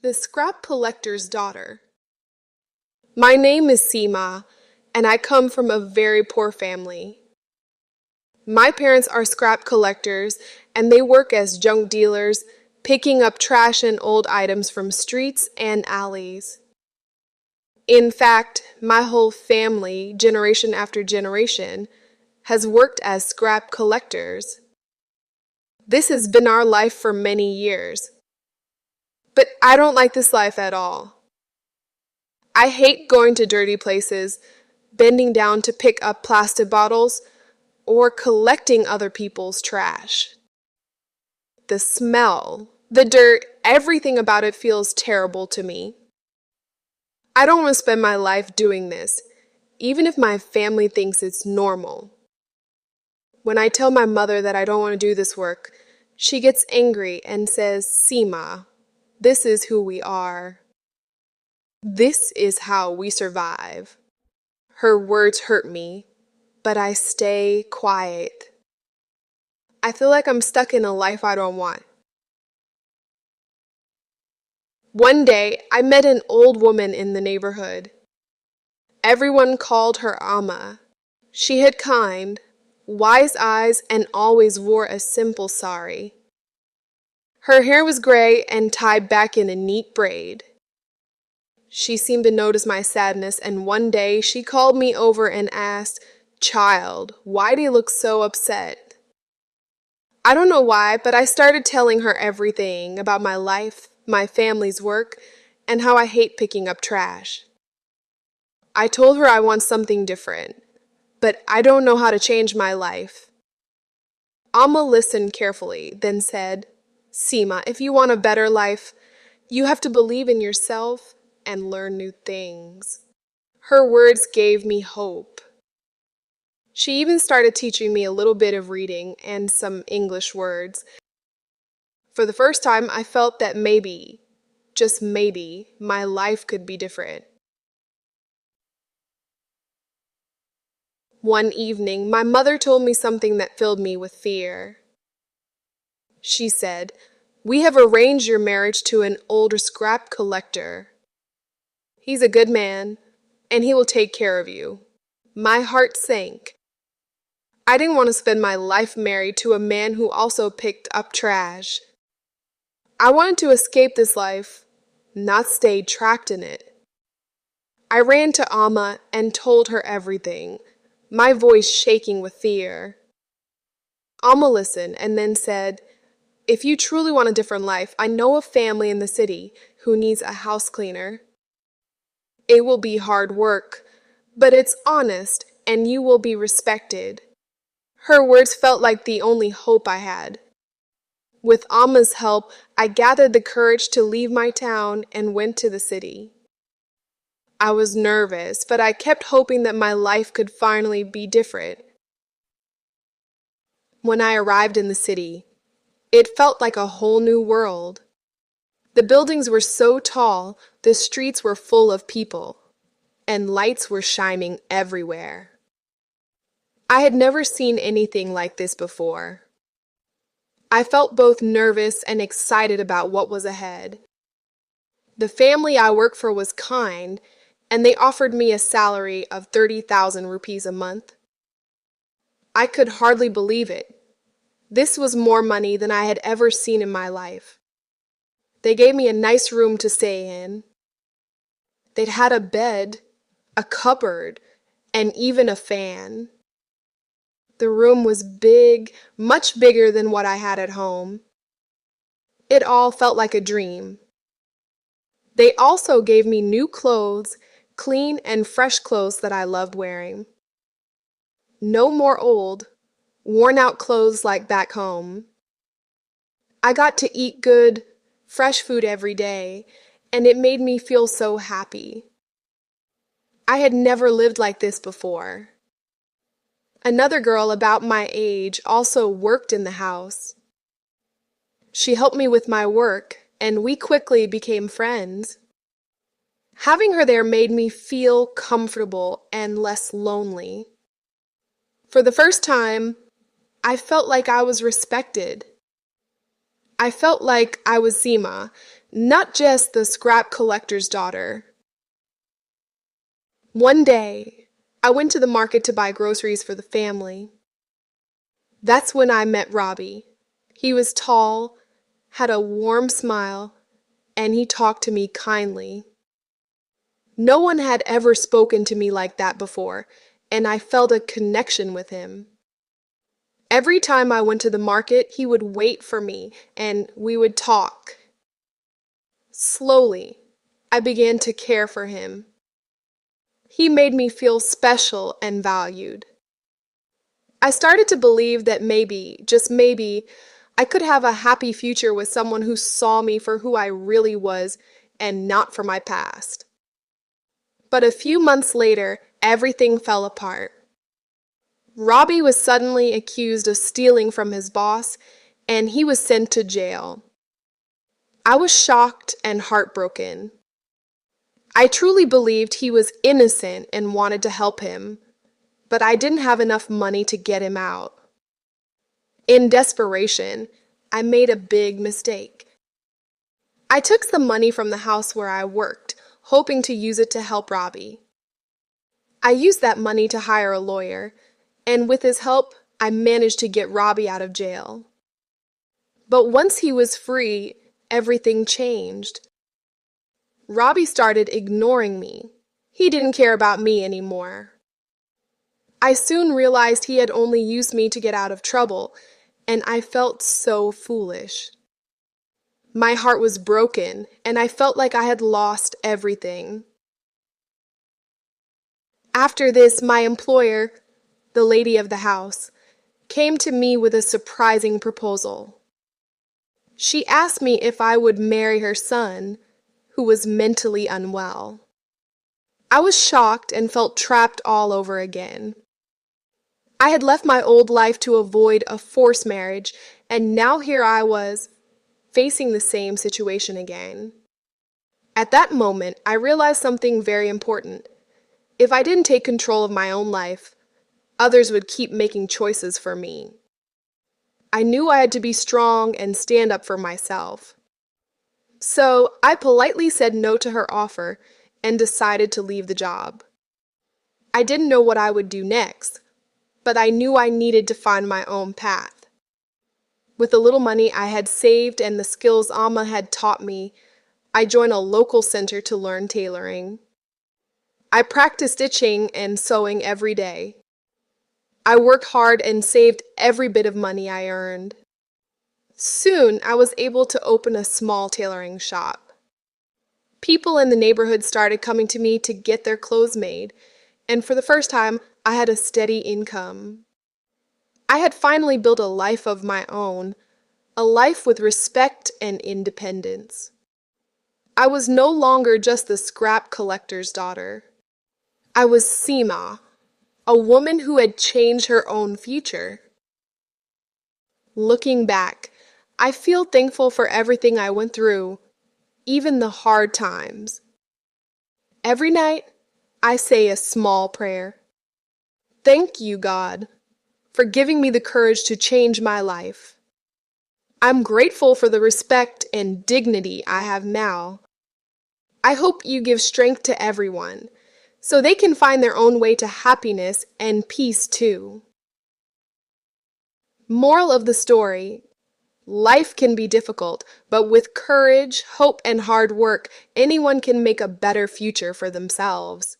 The Scrap Collector's Daughter. My name is Seema, and I come from a very poor family. My parents are scrap collectors, and they work as junk dealers, picking up trash and old items from streets and alleys. In fact, my whole family, generation after generation, has worked as scrap collectors. This has been our life for many years. But I don't like this life at all. I hate going to dirty places, bending down to pick up plastic bottles, or collecting other people's trash. The smell, the dirt, everything about it feels terrible to me. I don't want to spend my life doing this, even if my family thinks it's normal. When I tell my mother that I don't want to do this work, she gets angry and says, "Seema, this is who we are. This is how we survive." Her words hurt me, but I stay quiet. I feel like I'm stuck in a life I don't want. One day, I met an old woman in the neighborhood. Everyone called her Amma. She had kind, wise eyes and always wore a simple sari. Her hair was gray and tied back in a neat braid. She seemed to notice my sadness, and one day she called me over and asked, "Child, why do you look so upset?" I don't know why, but I started telling her everything about my life, my family's work, and how I hate picking up trash. I told her I want something different, but I don't know how to change my life. Amma listened carefully, then said, "Seema, if you want a better life, you have to believe in yourself and learn new things." Her words gave me hope. She even started teaching me a little bit of reading and some English words. For the first time, I felt that maybe, just maybe, my life could be different. One evening, my mother told me something that filled me with fear. She said, "We have arranged your marriage to an older scrap collector. He's a good man, and he will take care of you." My heart sank. I didn't want to spend my life married to a man who also picked up trash. I wanted to escape this life, not stay trapped in it. I ran to Amma and told her everything, my voice shaking with fear. Amma listened and then said, "If you truly want a different life, I know a family in the city who needs a house cleaner. It will be hard work, but it's honest and you will be respected." Her words felt like the only hope I had. With Amma's help, I gathered the courage to leave my town and went to the city. I was nervous, but I kept hoping that my life could finally be different. When I arrived in the city, it felt like a whole new world. The buildings were so tall, the streets were full of people, and lights were shining everywhere. I had never seen anything like this before. I felt both nervous and excited about what was ahead. The family I worked for was kind, and they offered me a salary of 30,000 rupees a month. I could hardly believe it. This was more money than I had ever seen in my life. They gave me a nice room to stay in. They'd had a bed, a cupboard, and even a fan. The room was big, much bigger than what I had at home. It all felt like a dream. They also gave me new clothes, clean and fresh clothes that I loved wearing. No more old, worn-out clothes like back home. I got to eat good, fresh food every day, and it made me feel so happy. I had never lived like this before. Another girl about my age also worked in the house. She helped me with my work, and we quickly became friends. Having her there made me feel comfortable and less lonely. For the first time, I felt like I was respected. I felt like I was Seema, not just the scrap collector's daughter. One day, I went to the market to buy groceries for the family. That's when I met Robbie. He was tall, had a warm smile, and he talked to me kindly. No one had ever spoken to me like that before, and I felt a connection with him. Every time I went to the market, he would wait for me, and we would talk. Slowly, I began to care for him. He made me feel special and valued. I started to believe that maybe, just maybe, I could have a happy future with someone who saw me for who I really was and not for my past. But a few months later, everything fell apart. Robbie was suddenly accused of stealing from his boss, and he was sent to jail. I was shocked and heartbroken. I truly believed he was innocent and wanted to help him, but I didn't have enough money to get him out. In desperation, I made a big mistake. I took some money from the house where I worked, hoping to use it to help Robbie. I used that money to hire a lawyer, and with his help, I managed to get Robbie out of jail. But once he was free, everything changed. Robbie started ignoring me. He didn't care about me anymore. I soon realized he had only used me to get out of trouble, and I felt so foolish. My heart was broken, and I felt like I had lost everything. After this, my employer, the lady of the house, came to me with a surprising proposal. She asked me if I would marry her son, who was mentally unwell. I was shocked and felt trapped all over again. I had left my old life to avoid a forced marriage, and now here I was, facing the same situation again. At that moment, I realized something very important. If I didn't take control of my own life, others would keep making choices for me. I knew I had to be strong and stand up for myself. So I politely said no to her offer and decided to leave the job. I didn't know what I would do next, but I knew I needed to find my own path. With the little money I had saved and the skills Amma had taught me, I joined a local center to learn tailoring. I practiced stitching and sewing every day. I worked hard and saved every bit of money I earned. Soon, I was able to open a small tailoring shop. People in the neighborhood started coming to me to get their clothes made, and for the first time, I had a steady income. I had finally built a life of my own, a life with respect and independence. I was no longer just the scrap collector's daughter. I was Seema, a woman who had changed her own future. Looking back, I feel thankful for everything I went through, even the hard times. Every night, I say a small prayer. Thank you, God, for giving me the courage to change my life. I'm grateful for the respect and dignity I have now. I hope you give strength to everyone, so they can find their own way to happiness and peace too. Moral of the story: life can be difficult, but with courage, hope, and hard work, anyone can make a better future for themselves.